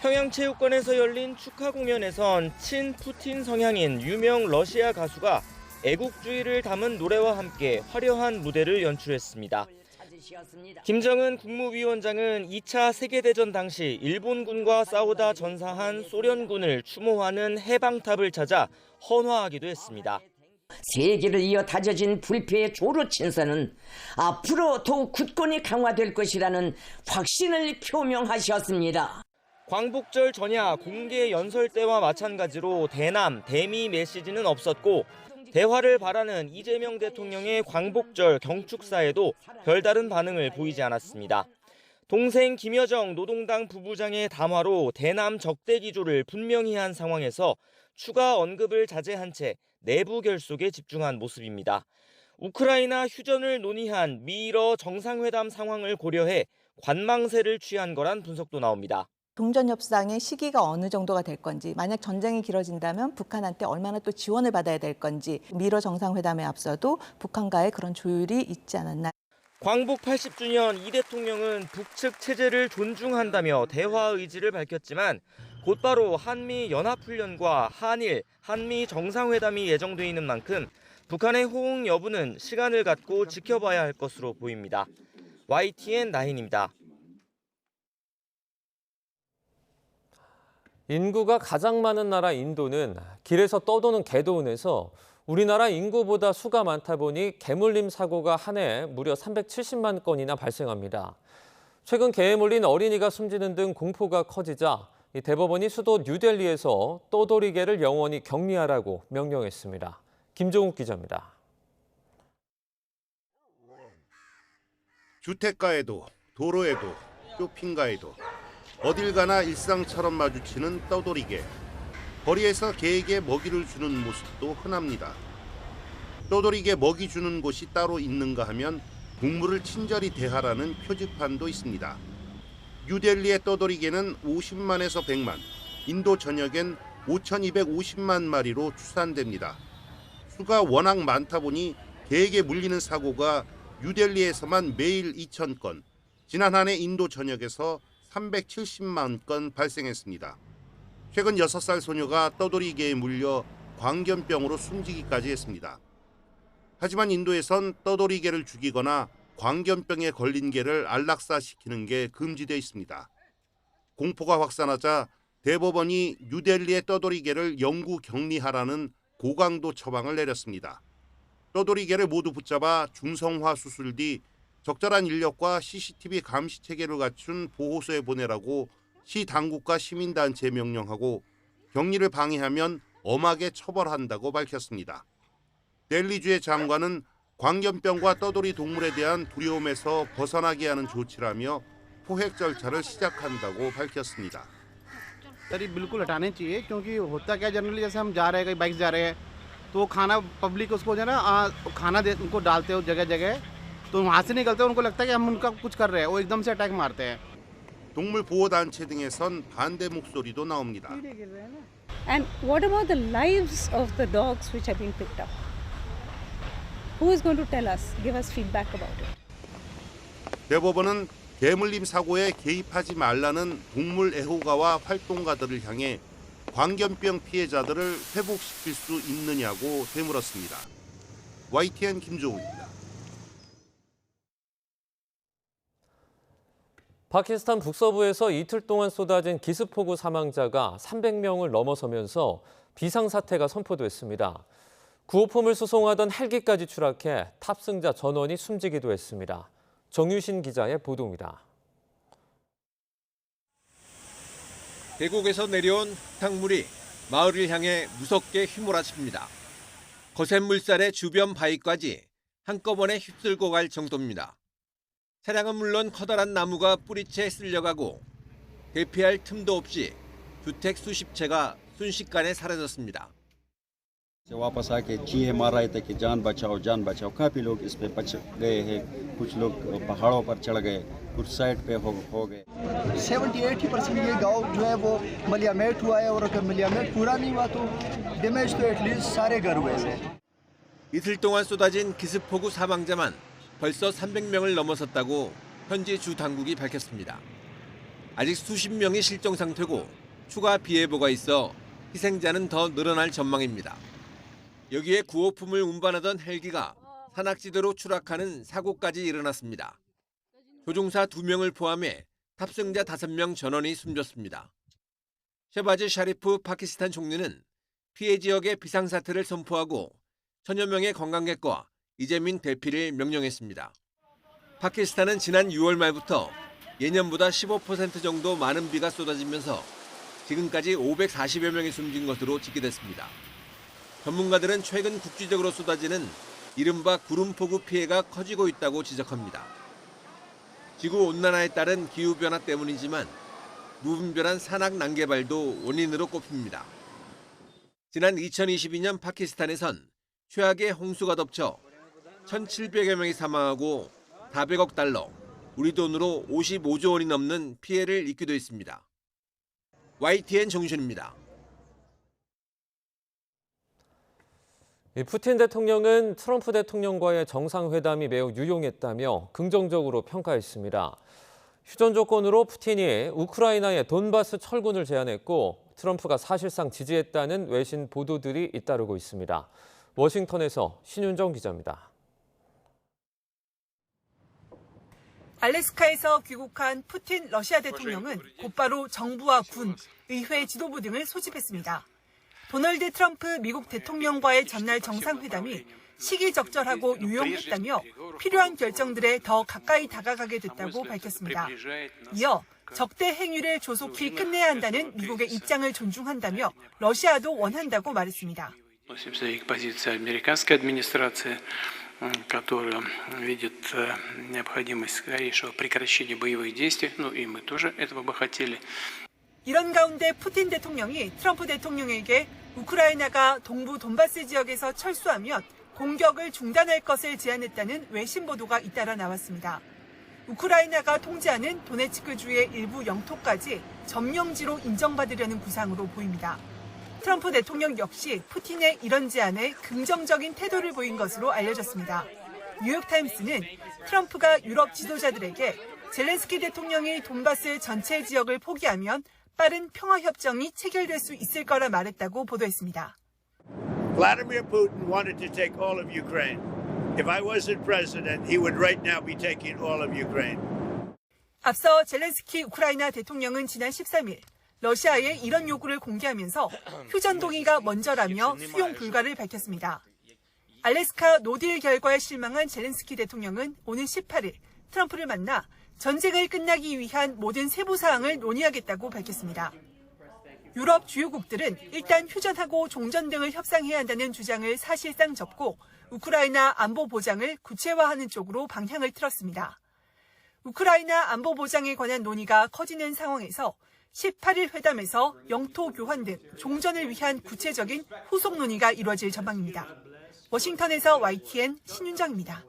평양체육관에서 열린 축하 공연에선 친푸틴 성향인 유명 러시아 가수가 애국주의를 담은 노래와 함께 화려한 무대를 연출했습니다. 김정은 국무위원장은 2차 세계대전 당시 일본군과 싸우다 전사한 소련군을 추모하는 해방탑을 찾아 헌화하기도 했습니다. 세계를 이어 다져진 불패의 조로 친선은 앞으로 더욱 굳건히 강화될 것이라는 확신을 표명하셨습니다. 광복절 전야 공개 연설 때와 마찬가지로 대남, 대미 메시지는 없었고 대화를 바라는 이재명 대통령의 광복절 경축사에도 별다른 반응을 보이지 않았습니다. 동생 김여정 노동당 부부장의 담화로 대남 적대 기조를 분명히 한 상황에서 추가 언급을 자제한 채 내부 결속에 집중한 모습입니다. 우크라이나 휴전을 논의한 미러 정상회담 상황을 고려해 관망세를 취한 거란 분석도 나옵니다. 종전 협상의 시기가 어느 정도가 될 건지, 만약 전쟁이 길어진다면 북한한테 얼마나 또 지원을 받아야 될 건지, 미러 정상회담에 앞서도 북한과의 그런 조율이 있지 않았나. 광복 80주년 이 대통령은 북측 체제를 존중한다며 대화 의지를 밝혔지만 곧바로 한미 연합훈련과 한일, 한미 정상회담이 예정돼 있는 만큼 북한의 호응 여부는 시간을 갖고 지켜봐야 할 것으로 보입니다. YTN 나인입니다. 인구가 가장 많은 나라 인도는 길에서 떠도는 개도운에서 우리나라 인구보다 수가 많다 보니 개물림 사고가 한 해에 무려 370만 건이나 발생합니다. 최근 개에 물린 어린이가 숨지는 등 공포가 커지자 대법원이 수도 뉴델리에서 떠돌이 개를 영원히 격리하라고 명령했습니다. 김종욱 기자입니다. 주택가에도 도로에도 쇼핑가에도 어딜 가나 일상처럼 마주치는 떠돌이개. 거리에서 개에게 먹이를 주는 모습도 흔합니다. 떠돌이개 먹이 주는 곳이 따로 있는가 하면 동물을 친절히 대하라는 표지판도 있습니다. 뉴델리의 떠돌이개는 50만에서 100만, 인도 전역엔 5,250만 마리로 추산됩니다. 수가 워낙 많다 보니 개에게 물리는 사고가 뉴델리에서만 매일 2,000건, 지난 한 해 인도 전역에서 370만 건 발생했습니다. 최근 6살 소녀가 떠돌이개에 물려 광견병으로 숨지기까지 했습니다. 하지만 인도에선 떠돌이개를 죽이거나 광견병에 걸린 개를 안락사시키는 게 금지되어 있습니다. 공포가 확산하자 대법원이 뉴델리의 떠돌이개를 영구 격리하라는 고강도 처방을 내렸습니다. 떠돌이개를 모두 붙잡아 중성화 수술 뒤 적절한 인력과 CCTV 감시 체계를 갖춘 보호소에 보내라고 시 당국과 시민단체에 명령하고 격리를 방해하면 엄하게 처벌한다고 밝혔습니다. 델리주의 장관은 광견병과 떠돌이 동물에 대한 두려움에서 벗어나게 하는 조치라며 포획 절차를 시작한다고 밝혔습니다. तरी बिल्कुल हटाने चाहिए क्योंकि होता क्या जनरली जैसे हम जा रहे हैं कहीं बाइक जा रहे हैं तो खाना पब्लिक उसको जो है ना खाना दे उनको डालते हो जगह जगह तो वहाँ से निकलते हैं उनको लगता है कि हम उनका कुछ कर रहे हैं वो एकदम से अटैक मारते हैं. 동물 보호 단체 등에선 반대 목소리도 나옵니다. And what about the lives of the dogs which have been picked up? Who is going to tell us, give us feedback about it? 대법원은 개물림 사고에 개입하지 말라는 동물 애호가와 활동가들을 향해 광견병 피해자들을 회복시킬 수 있느냐고 되물었습니다. YTN 김종우입니다. 파키스탄 북서부에서 이틀 동안 쏟아진 기습폭우 사망자가 300명을 넘어서면서 비상사태가 선포됐습니다. 구호품을 수송하던 헬기까지 추락해 탑승자 전원이 숨지기도 했습니다. 정유신 기자의 보도입니다. 계곡에서 내려온 흙탕물이 마을을 향해 무섭게 휘몰아칩니다. 거센 물살에 주변 바위까지 한꺼번에 휩쓸고 갈 정도입니다. 차량은 물론 커다란 나무가 뿌리채 쓸려가고 대피할 틈도 없이 주택 수십 채가 순식간에 사라졌습니다. वापस आके चीहे मार रहे थे कि जान बचाओ काफी लोग इस पे बच गए हैं कुछ लोग पहाड़ों पर चढ़ गए कुछ साइड पे हो गए 70-80% ये गांव जो है वो मलियामेट हुआ है और अगर मलियामेट पूरा नहीं हुआ तो डैमेज तो एटलीस्ट सारे घर हुए हैं. 이틀 동안 쏟아진 기습폭우 사망자만 벌써 300명을 넘어섰다고 현지 주 당국이 밝혔습니다. 아직 수십 명이 실종 상태고 추가 비예보가 있어 희생자는 더 늘어날 전망입니다. 여기에 구호품을 운반하던 헬기가 산악지대로 추락하는 사고까지 일어났습니다. 조종사 2명을 포함해 탑승자 5명 전원이 숨졌습니다. 셰바즈 샤리프 파키스탄 총리는 피해 지역에 비상사태를 선포하고 천여 명의 관광객과 이재민 대피를 명령했습니다. 파키스탄은 지난 6월 말부터 예년보다 15% 정도 많은 비가 쏟아지면서 지금까지 540여 명이 숨진 것으로 집계됐습니다. 전문가들은 최근 국지적으로 쏟아지는 이른바 구름폭우 피해가 커지고 있다고 지적합니다. 지구온난화에 따른 기후변화 때문이지만 무분별한 산악 난개발도 원인으로 꼽힙니다. 지난 2022년 파키스탄에선 최악의 홍수가 덮쳐 1,700여 명이 사망하고 400억 달러, 우리 돈으로 55조 원이 넘는 피해를 입기도 했습니다. YTN 정준입니다. 푸틴 대통령은 트럼프 대통령과의 정상회담이 매우 유용했다며 긍정적으로 평가했습니다. 휴전 조건으로 푸틴이 우크라이나의 돈바스 철군을 제안했고 트럼프가 사실상 지지했다는 외신 보도들이 잇따르고 있습니다. 워싱턴에서 신윤정 기자입니다. 알래스카에서 귀국한 푸틴 러시아 대통령은 곧바로 정부와 군, 의회 지도부 등을 소집했습니다. 도널드 트럼프 미국 대통령과의 전날 정상회담이 시기적절하고 유용했다며 필요한 결정들에 더 가까이 다가가게 됐다고 밝혔습니다. 이어 적대 행위를 조속히 끝내야 한다는 미국의 입장을 존중한다며 러시아도 원한다고 말했습니다. которая видит необходимость скорейшего прекращения боевых действий. И мы тоже этого бы хотели. 이런 가운데 푸틴 대통령이 트럼프 대통령에게 우크라이나가 동부 돈바스 지역에서 철수하면 공격을 중단할 것을 제안했다는 외신 보도가 잇따라 나왔습니다. 우크라이나가 통제하는 도네츠크주의 일부 영토까지 점령지로 인정받으려는 구상으로 보입니다. 트럼프 대통령 역시 푸틴의 이런 제안에 긍정적인 태도를 보인 것으로 알려졌습니다. 뉴욕타임스는 트럼프가 유럽 지도자들에게 젤렌스키 대통령이 돈바스 전체 지역을 포기하면 빠른 평화협정이 체결될 수 있을 거라 말했다고 보도했습니다. Vladimir Putin wanted to take all of Ukraine. If I wasn't president, he would right now be taking all of Ukraine. 앞서 젤렌스키 우크라이나 대통령은 지난 13일 러시아에 이런 요구를 공개하면서 휴전 동의가 먼저라며 수용 불가를 밝혔습니다. 알래스카 노딜 결과에 실망한 젤렌스키 대통령은 오는 18일 트럼프를 만나 전쟁을 끝나기 위한 모든 세부 사항을 논의하겠다고 밝혔습니다. 유럽 주요국들은 일단 휴전하고 종전 등을 협상해야 한다는 주장을 사실상 접고 우크라이나 안보 보장을 구체화하는 쪽으로 방향을 틀었습니다. 우크라이나 안보 보장에 관한 논의가 커지는 상황에서 18일 회담에서 영토 교환 등 종전을 위한 구체적인 후속 논의가 이루어질 전망입니다. 워싱턴에서 YTN 신윤정입니다.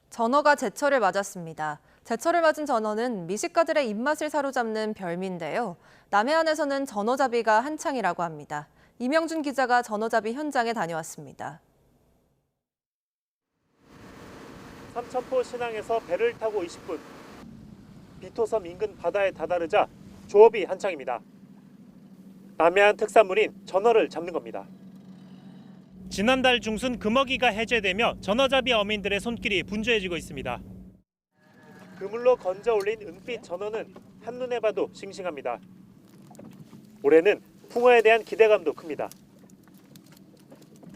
전어가 제철을 맞았습니다. 제철을 맞은 전어는 미식가들의 입맛을 사로잡는 별미인데요. 남해안에서는 전어잡이가 한창이라고 합니다. 이명준 기자가 전어잡이 현장에 다녀왔습니다. 삼천포 신항에서 배를 타고 20분. 비토섬 인근 바다에 다다르자 조업이 한창입니다. 남해안 특산물인 전어를 잡는 겁니다. 지난달 중순 금어기가 해제되며 전어잡이 어민들의 손길이 분주해지고 있습니다. 그물로 건져 올린 은빛 전어는 한눈에 봐도 싱싱합니다. 올해는 풍어에 대한 기대감도 큽니다.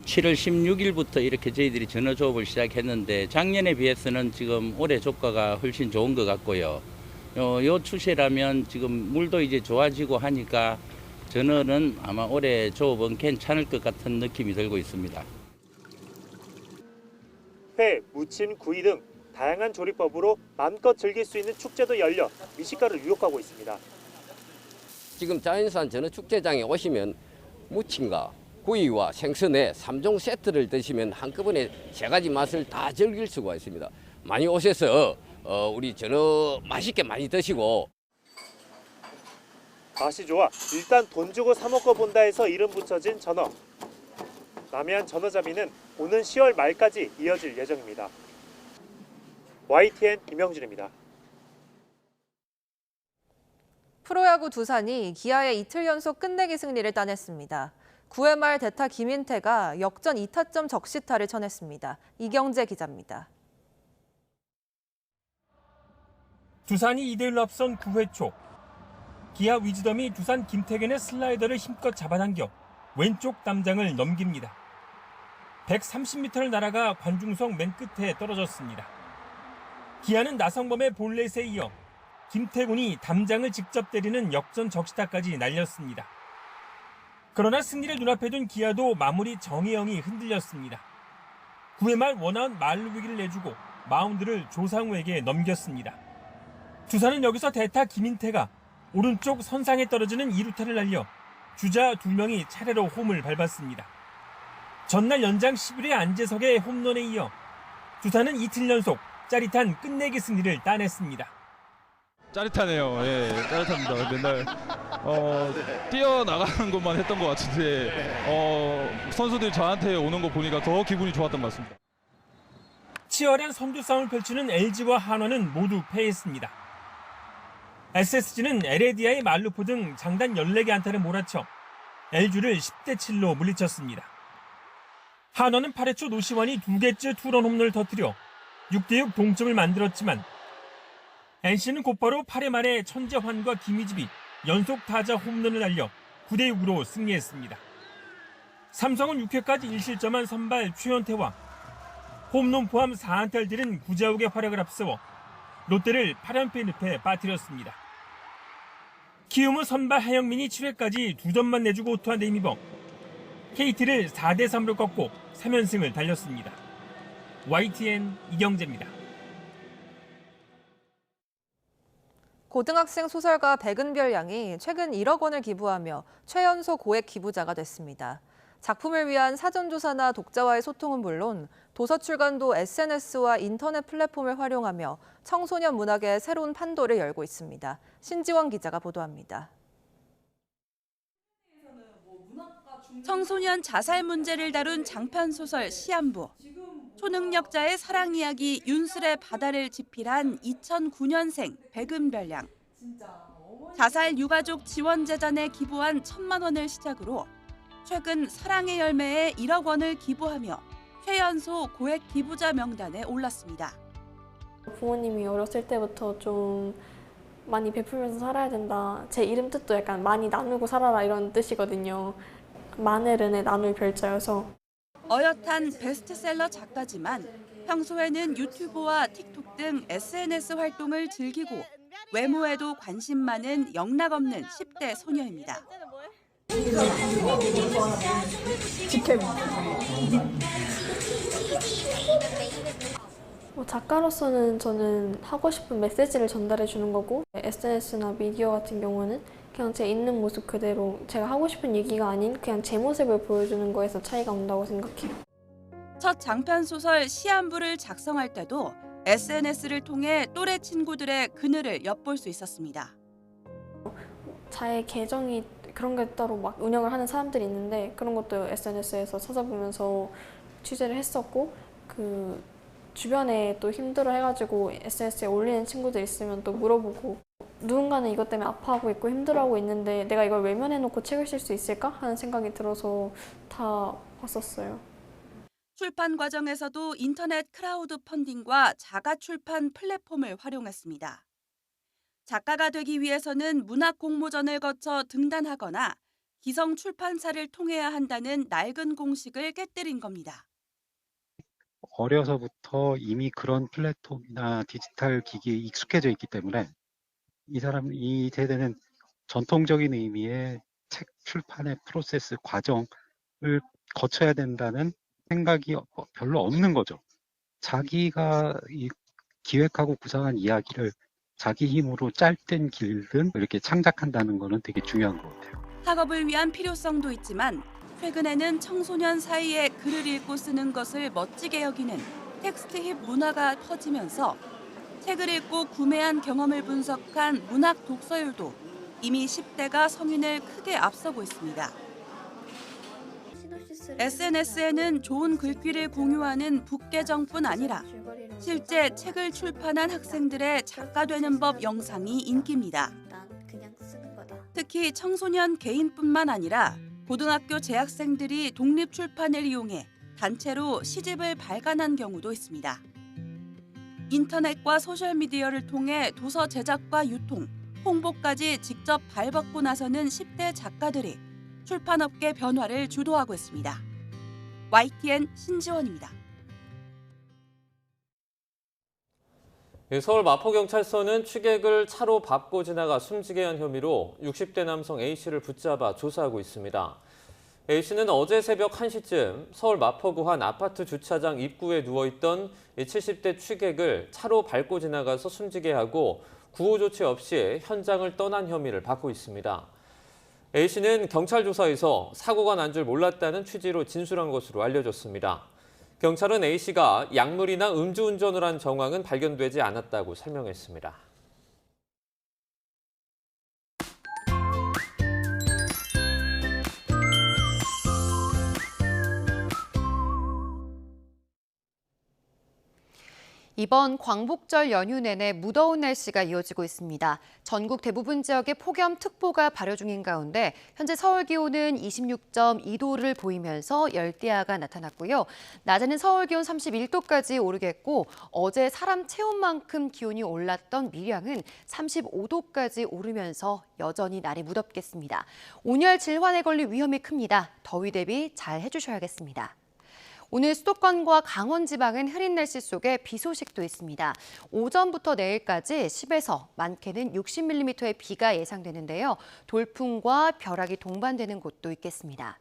7월 16일부터 이렇게 저희들이 전어 조업을 시작했는데 작년에 비해서는 지금 올해 조과가 훨씬 좋은 것 같고요. 요 추세라면 지금 물도 이제 좋아지고 하니까 전어는 아마 올해 조업은 괜찮을 것 같은 느낌이 들고 있습니다. 회, 무침, 구이 등 다양한 조리법으로 마음껏 즐길 수 있는 축제도 열려 미식가를 유혹하고 있습니다. 지금 자연산 전어 축제장에 오시면 무침과 구이와 생선의 3종 세트를 드시면 한꺼번에 3가지 맛을 다 즐길 수가 있습니다. 많이 오셔서 우리 전어 맛있게 많이 드시고. 맛이 좋아 일단 돈 주고 사 먹고 본다 해서 이름 붙여진 전어. 남해안 전어잡이는 오는 10월 말까지 이어질 예정입니다. YTN 임영준입니다. 프로야구 두산이 기아에 이틀 연속 끝내기 승리를 따냈습니다. 9회 말 대타 김인태가 역전 2타점 적시타를 쳐냈습니다. 이경재 기자입니다. 두산이 2대1로 앞선 9회 초. 기아 위즈덤이 두산 김태균의 슬라이더를 힘껏 잡아당겨 왼쪽 담장을 넘깁니다. 130m를 날아가 관중석 맨 끝에 떨어졌습니다. 기아는 나성범의 볼넷에 이어 김태균이 담장을 직접 때리는 역전 적시타까지 날렸습니다. 그러나 승리를 눈앞에 둔 기아도 마무리 정혜영이 흔들렸습니다. 9회 말 원아웃 만루 위기를 내주고 마운드를 조상우에게 넘겼습니다. 두산은 여기서 대타 김인태가 오른쪽 선상에 떨어지는 2루타를 날려 주자 2명이 차례로 홈을 밟았습니다. 전날 연장 11회 안재석의 홈런에 이어 두산은 이틀 연속 짜릿한 끝내기 승리를 따냈습니다. 짜릿하네요. 예, 짜릿합니다. 맨날 뛰어나가는 것만 했던 것 같은데 선수들이 저한테 오는 거 보니까 더 기분이 좋았던 것 같습니다. 치열한 선두 싸움을 펼치는 LG와 한화는 모두 패했습니다. SSG는 에레디아의 말루포 등 장단 14개 안타를 몰아쳐 LG를 10대 7로 물리쳤습니다. 한화는 8회 초 노시환이 2개째 투런 홈런을 터뜨려 6대6 동점을 만들었지만 NC는 곧바로 8회 말에 천재환과 김희집이 연속 타자 홈런을 날려 9대6으로 승리했습니다. 삼성은 6회까지 1실점한 선발 최현태와 홈런 포함 4안타를 들은 구자욱의 활약을 앞세워 롯데를 8연패 늪에 빠뜨렸습니다. 키움은 선발 하영민이 7회까지 2점만 내주고 호투한 데 힘입어 KT를 4대3으로 꺾고 3연승을 달렸습니다. YTN 이경재입니다. 고등학생 소설가 백은별 양이 최근 1억 원을 기부하며 최연소 고액 기부자가 됐습니다. 작품을 위한 사전조사나 독자와의 소통은 물론 도서 출간도 SNS와 인터넷 플랫폼을 활용하며 청소년 문학의 새로운 판도를 열고 있습니다. 신지원 기자가 보도합니다. 청소년 자살 문제를 다룬 장편 소설 시한부. 초능력자의 사랑 이야기 윤슬의 바다를 집필한 2009년생 백은별 양. 자살 유가족 지원 재단에 기부한 1,000만 원을 시작으로 최근 사랑의 열매에 1억 원을 기부하며 최연소 고액 기부자 명단에 올랐습니다. 부모님이 어렸을 때부터 좀 많이 베풀면서 살아야 된다. 제 이름 뜻도 약간 많이 나누고 살아라 이런 뜻이거든요. 마늘은의 나눌 별자여서. 어엿한 베스트셀러 작가지만 평소에는 유튜브와 틱톡 등 SNS 활동을 즐기고 외모에도 관심 많은 영락없는 10대 소녀입니다. 작가로서는 저는 하고 싶은 메시지를 전달해 주는 거고 SNS나 미디어 같은 경우는 그냥 제 있는 모습 그대로 제가 하고 싶은 얘기가 아닌 그냥 제 모습을 보여주는 거에서 차이가 온다고 생각해요. 첫 장편 소설 시한부를 작성할 때도 SNS를 통해 또래 친구들의 그늘을 엿볼 수 있었습니다. 자의 계정이 그런 게 따로 막 운영을 하는 사람들이 있는데 그런 것도 SNS에서 찾아보면서 취재를 했었고 그 주변에 또 힘들어 해가지고 SNS에 올리는 친구들 있으면 또 물어보고 누군가는 이것 때문에 아파하고 있고 힘들어하고 있는데 내가 이걸 외면해놓고 책을 쓸 수 있을까 하는 생각이 들어서 다 봤었어요. 출판 과정에서도 인터넷 크라우드 펀딩과 자가 출판 플랫폼을 활용했습니다. 작가가 되기 위해서는 문학 공모전을 거쳐 등단하거나 기성 출판사를 통해야 한다는 낡은 공식을 깨뜨린 겁니다. 어려서부터 이미 그런 플랫폼이나 디지털 기기에 익숙해져 있기 때문에 이 세대는 전통적인 의미의 책 출판의 프로세스 과정을 거쳐야 된다는 생각이 별로 없는 거죠. 자기가 기획하고 구상한 이야기를 자기 힘으로 짧든 길든 이렇게 창작한다는 거는 되게 중요한 것 같아요. 학업을 위한 필요성도 있지만 최근에는 청소년 사이에 글을 읽고 쓰는 것을 멋지게 여기는 텍스트힙 문화가 퍼지면서 책을 읽고 구매한 경험을 분석한 문학 독서율도 이미 10대가 성인을 크게 앞서고 있습니다. SNS에는 좋은 글귀를 공유하는 북계정뿐 아니라 실제 책을 출판한 학생들의 작가 되는 법 영상이 인기입니다. 특히 청소년 개인뿐만 아니라 고등학교 재학생들이 독립출판을 이용해 단체로 시집을 발간한 경우도 있습니다. 인터넷과 소셜미디어를 통해 도서 제작과 유통, 홍보까지 직접 발벗고 나서는 10대 작가들이 출판업계 변화를 주도하고 있습니다. YTN 신지원입니다. 서울 마포경찰서는 취객을 차로 밟고 지나가 숨지게 한 혐의로 60대 남성 A씨를 붙잡아 조사하고 있습니다. A씨는 어제 새벽 1시쯤 서울 마포구 한 아파트 주차장 입구에 누워있던 70대 취객을 차로 밟고 지나가서 숨지게 하고 구호 조치 없이 현장을 떠난 혐의를 받고 있습니다. A씨는 경찰 조사에서 사고가 난 줄 몰랐다는 취지로 진술한 것으로 알려졌습니다. 경찰은 A씨가 약물이나 음주운전을 한 정황은 발견되지 않았다고 설명했습니다. 이번 광복절 연휴 내내 무더운 날씨가 이어지고 있습니다. 전국 대부분 지역에 폭염특보가 발효 중인 가운데 현재 서울 기온은 26.2도를 보이면서 열대야가 나타났고요. 낮에는 서울 기온 31도까지 오르겠고 어제 사람 체온만큼 기온이 올랐던 밀양은 35도까지 오르면서 여전히 날이 무덥겠습니다. 온열 질환에 걸릴 위험이 큽니다. 더위 대비 잘 해주셔야겠습니다. 오늘 수도권과 강원 지방은 흐린 날씨 속에 비 소식도 있습니다. 오전부터 내일까지 10에서 많게는 60mm의 비가 예상되는데요. 돌풍과 벼락이 동반되는 곳도 있겠습니다.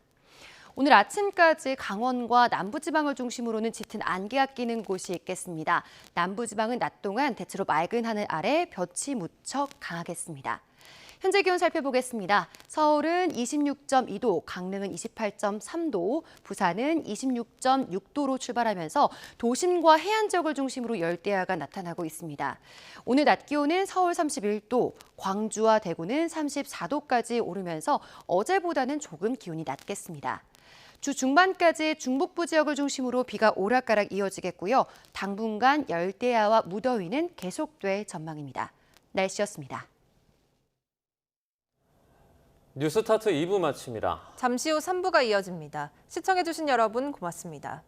오늘 아침까지 강원과 남부지방을 중심으로는 짙은 안개가 끼는 곳이 있겠습니다. 남부지방은 낮 동안 대체로 맑은 하늘 아래 볕이 무척 강하겠습니다. 현재 기온 살펴보겠습니다. 서울은 26.2도, 강릉은 28.3도, 부산은 26.6도로 출발하면서 도심과 해안 지역을 중심으로 열대야가 나타나고 있습니다. 오늘 낮 기온은 서울 31도, 광주와 대구는 34도까지 오르면서 어제보다는 조금 기온이 낮겠습니다. 주 중반까지 중북부 지역을 중심으로 비가 오락가락 이어지겠고요. 당분간 열대야와 무더위는 계속될 전망입니다. 날씨였습니다. 뉴스타트 2부 마칩니다. 잠시 후 3부가 이어집니다. 시청해주신 여러분 고맙습니다.